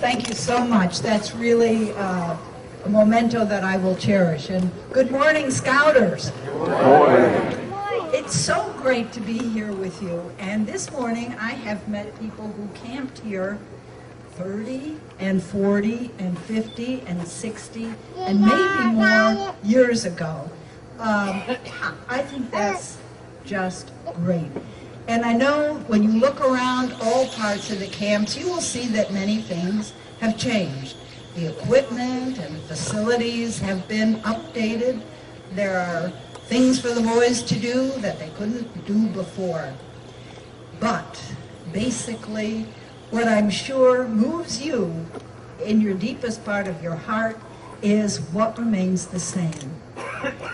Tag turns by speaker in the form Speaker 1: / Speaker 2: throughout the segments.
Speaker 1: thank you so much. That's really a memento that I will cherish. And good morning, Scouters.
Speaker 2: Good morning.
Speaker 1: It's so great to be here with you. And this morning I have met people who camped here 30 and 40 and 50 and 60 and maybe more years ago. I think that's just great. And I know when you look around all parts of the camps, you will see that many things have changed. The equipment and facilities have been updated. There are things for the boys to do that they couldn't do before. But basically, what I'm sure moves you in your deepest part of your heart is what remains the same.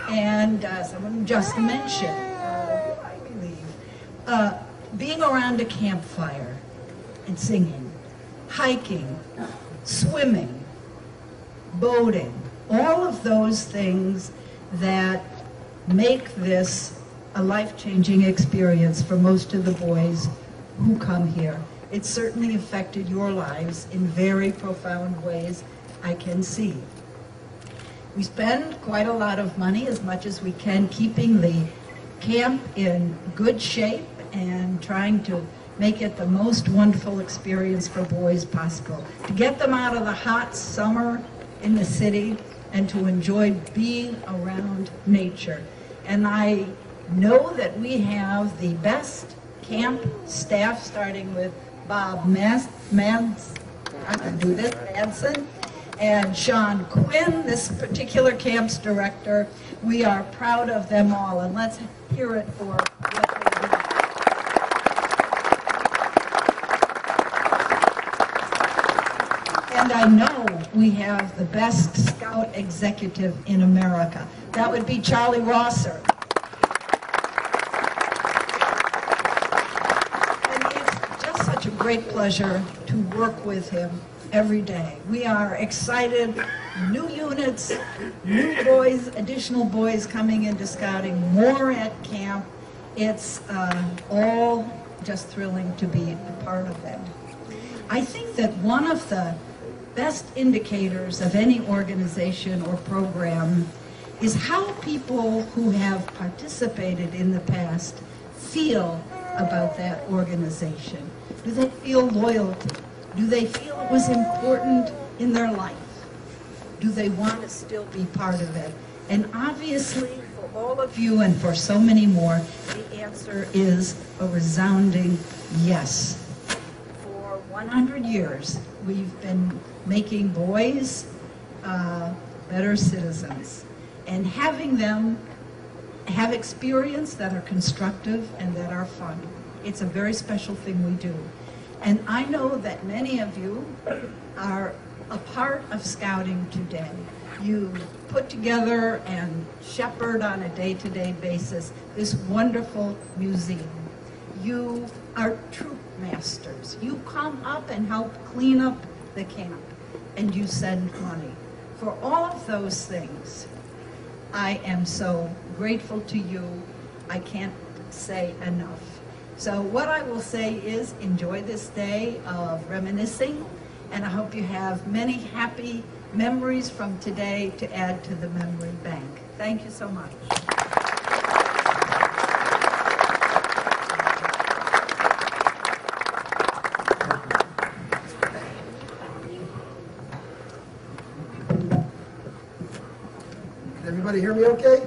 Speaker 1: And someone just mentioned, I believe, being around a campfire and singing, hiking, swimming, boating, all of those things that make this a life-changing experience for most of the boys who come here. It certainly affected your lives in very profound ways, I can see. We spend quite a lot of money, as much as we can, keeping the camp in good shape and trying to make it the most wonderful experience for boys possible. To get them out of the hot summer in the city and to enjoy being around nature. And I know that we have the best camp staff, starting with Bob Manson, and Sean Quinn, this particular camp's director. We are proud of them all, and let's hear it for what they do. And I know we have the best Scout executive in America. That would be Charlie Rosser. And it's just such a great pleasure to work with him every day. We are excited. New units, new boys, additional boys coming into Scouting, more at camp. It's all just thrilling to be a part of that. I think that one of the best indicators of any organization or program is how people who have participated in the past feel about that organization. Do they feel loyalty? Do they feel it was important in their life? Do they want to still be part of it? And obviously, for all of you and for so many more, the answer is a resounding yes. For 100 years, we've been making boys better citizens and having them have experiences that are constructive and that are fun. It's a very special thing we do. And I know that many of you are a part of Scouting today. You put together and shepherd on a day-to-day basis this wonderful museum. You are troop masters. You come up and help clean up the camp, and you send money. For all of those things, I am so grateful to you. I can't say enough. So what I will say is enjoy this day of reminiscing, and I hope you have many happy memories from today to add to the memory bank. Thank you so much.
Speaker 3: Can everybody hear me okay?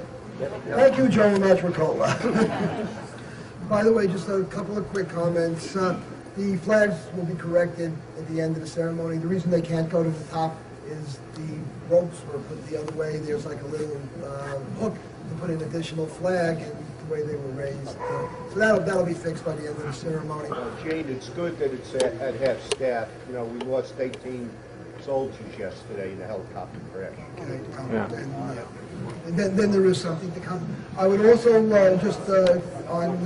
Speaker 3: Thank you, Joe Matricola. By the way, just a couple of quick comments. The flags will be corrected at the end of the ceremony. The reason they can't go to the top is the ropes were put the other way. There's like a little hook to put an additional flag, and the way they were raised. So that'll be fixed by the end of the ceremony.
Speaker 2: Jane, it's good that it's at half staff. You know, we lost 18 soldiers yesterday in a helicopter crash.
Speaker 3: Okay. And then there is something to come. I would also just on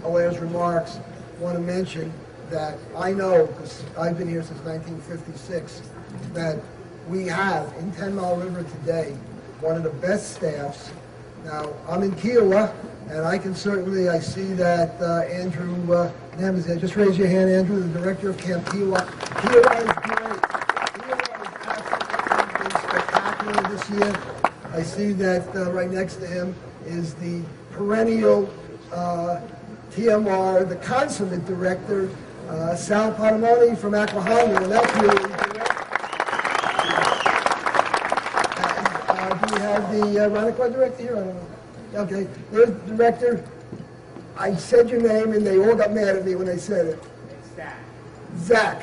Speaker 3: Alaire's remarks want to mention that I know, because I've been here since 1956, that we have in 10 Mile River today one of the best staffs. Now, I'm in Kiowa, and I see that Andrew Nem is there. Just raise your hand, Andrew, the director of Camp Kiowa. Kiowa is Garcia. I see that right next to him is the perennial TMR, the consummate director, Sal Panamoni from Aquahonga, and that's really direct. Do we have the Roniqua director here? I don't know. Okay, there's the director. I said your name, and they all got mad at me when I said it. It's Zach.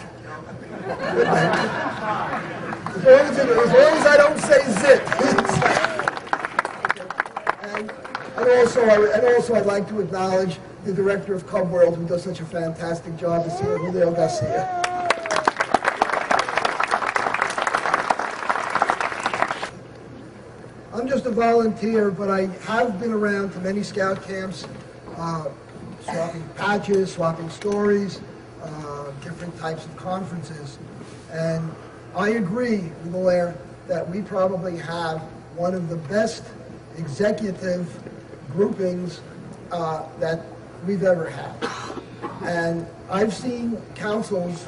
Speaker 3: As long as I don't say zit. and also I'd like to acknowledge the director of Cub World, who does such a fantastic job, is here, Julio Garcia. I'm just a volunteer, but I have been around to many scout camps, swapping patches, swapping stories, different types of conferences. And I agree with Blair that we probably have one of the best executive groupings that we've ever had. And I've seen councils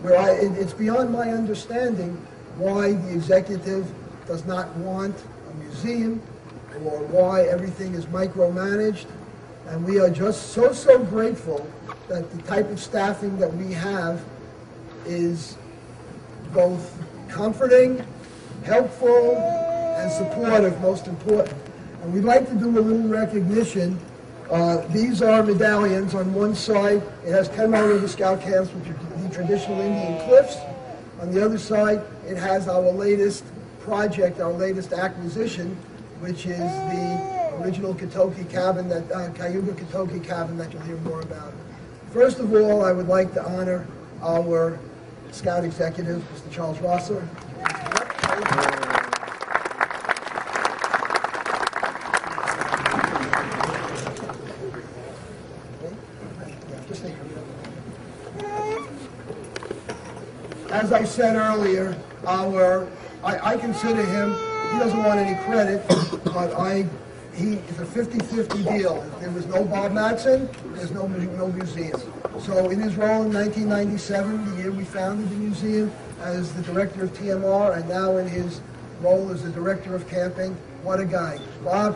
Speaker 3: where it's beyond my understanding why the executive does not want a museum or why everything is micromanaged. And we are just so grateful that the type of staffing that we have is both comforting, helpful, and supportive, most important. And we'd like to do a little recognition. These are medallions. On one side, it has 10 Mile River Scout Camps, which are the traditional Indian cliffs. On the other side, it has our latest project, our latest acquisition, which is the original Katoki cabin, that Cayuga Katoki cabin that you'll hear more about. First of all, I would like to honor our Scout executive, Mr. Charles Rosser. As I said earlier, I consider him, he doesn't want any credit, but he is a 50-50 deal. If there was no Bob Matson, there's no museum. So in his role in 1997, the year we founded the museum, as the director of TMR, and now in his role as the director of camping, what a guy. Bob?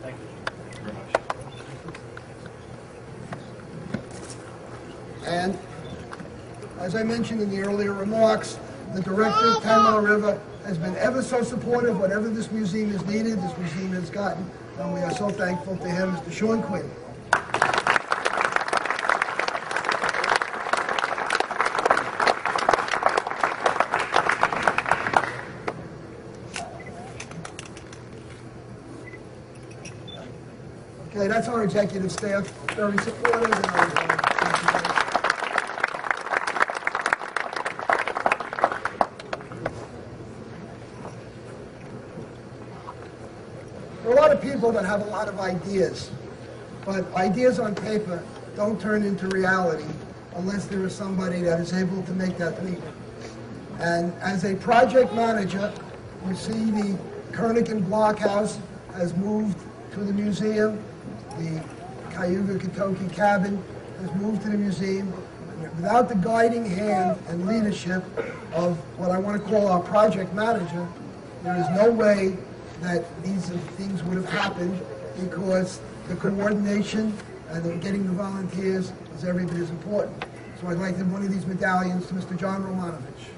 Speaker 4: Thank you very much.
Speaker 3: And as I mentioned in the earlier remarks, the director of 10 Mile River has been ever so supportive. Whatever this museum has needed, this museum has gotten. And we are so thankful to him, Mr. Sean Quinn. Okay, that's our executive staff, very supportive. And there are a lot of people that have a lot of ideas, but ideas on paper don't turn into reality unless there is somebody that is able to make that leap. And as a project manager, you see the Kernigan Blockhouse has moved to the museum. The Cayuga Katoki cabin has moved to the museum. Without the guiding hand and leadership of what I want to call our project manager, there is no way that these things would have happened, because the coordination and getting the volunteers is every bit as important. So I'd like to give one of these medallions to Mr. John Romanovich.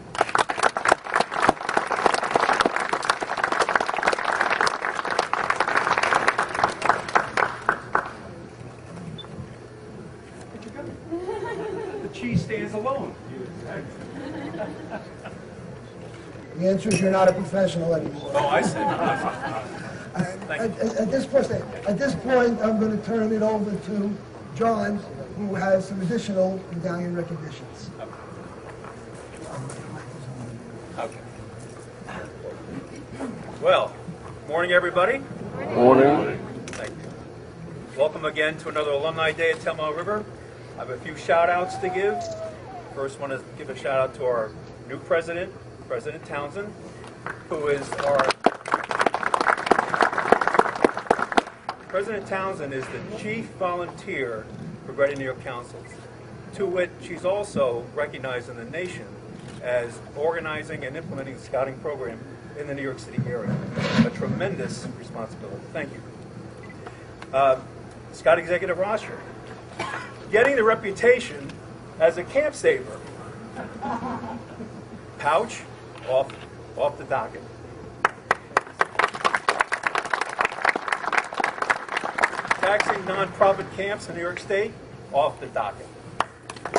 Speaker 4: The cheese stands alone.
Speaker 3: The answer is you're not a professional anymore.
Speaker 4: Oh, I see.
Speaker 3: At this point, I'm going to turn it over to John, who has some additional medallion recognitions.
Speaker 4: Okay. Well, morning, everybody.
Speaker 5: Morning.
Speaker 4: Thank you. Welcome again to another Alumni Day at 10 Mile River. I have a few shout-outs to give. First one is to give a shout-out to our new president, President Townsend, who is our... President Townsend is the chief volunteer for Greater New York Councils. To wit, she's also recognized in the nation as organizing and implementing the scouting program in the New York City area. A tremendous responsibility. Thank you. Scout Executive Rosher, getting the reputation as a camp saver. Pouch, off the docket. Taxing nonprofit camps in New York State, off the docket. And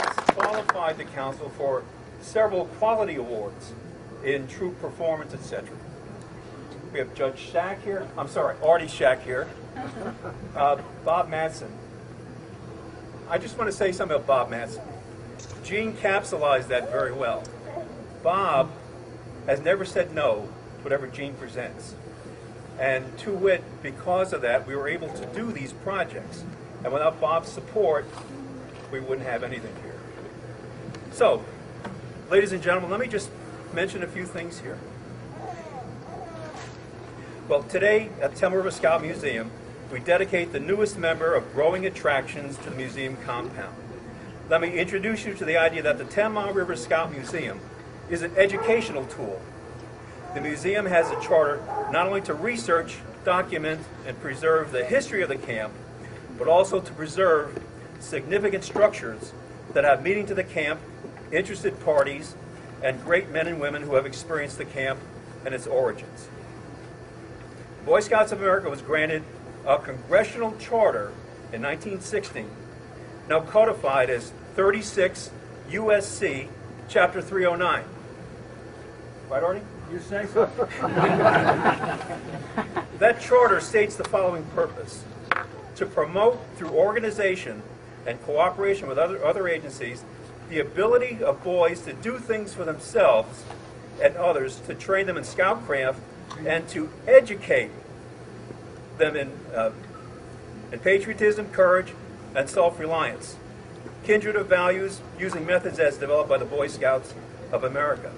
Speaker 4: has qualified the council for several quality awards in true performance, etc. We have Judge Shack here. I'm sorry, Artie Shack here. Bob Madsen. I just want to say something about Bob Madsen. Gene capsulized that very well. Bob has never said no to whatever Gene presents. And to wit, because of that, we were able to do these projects. And without Bob's support, we wouldn't have anything here. So, ladies and gentlemen, let me just mention a few things here. Well, today at the TMR River Scout Museum, we dedicate the newest member of growing attractions to the museum compound. Let me introduce you to the idea that the TMR River Scout Museum is an educational tool. The museum has a charter not only to research, document, and preserve the history of the camp, but also to preserve significant structures that have meaning to the camp, interested parties, and great men and women who have experienced the camp and its origins. Boy Scouts of America was granted a congressional charter in 1960, now codified as 36 USC Chapter 309. Right, Arnie?
Speaker 5: You say so.
Speaker 4: That charter states the following purpose: to promote through organization and cooperation with other agencies the ability of boys to do things for themselves and others, to train them in scoutcraft, and to educate them in patriotism, courage, and self-reliance, kindred of values, using methods as developed by the Boy Scouts of America.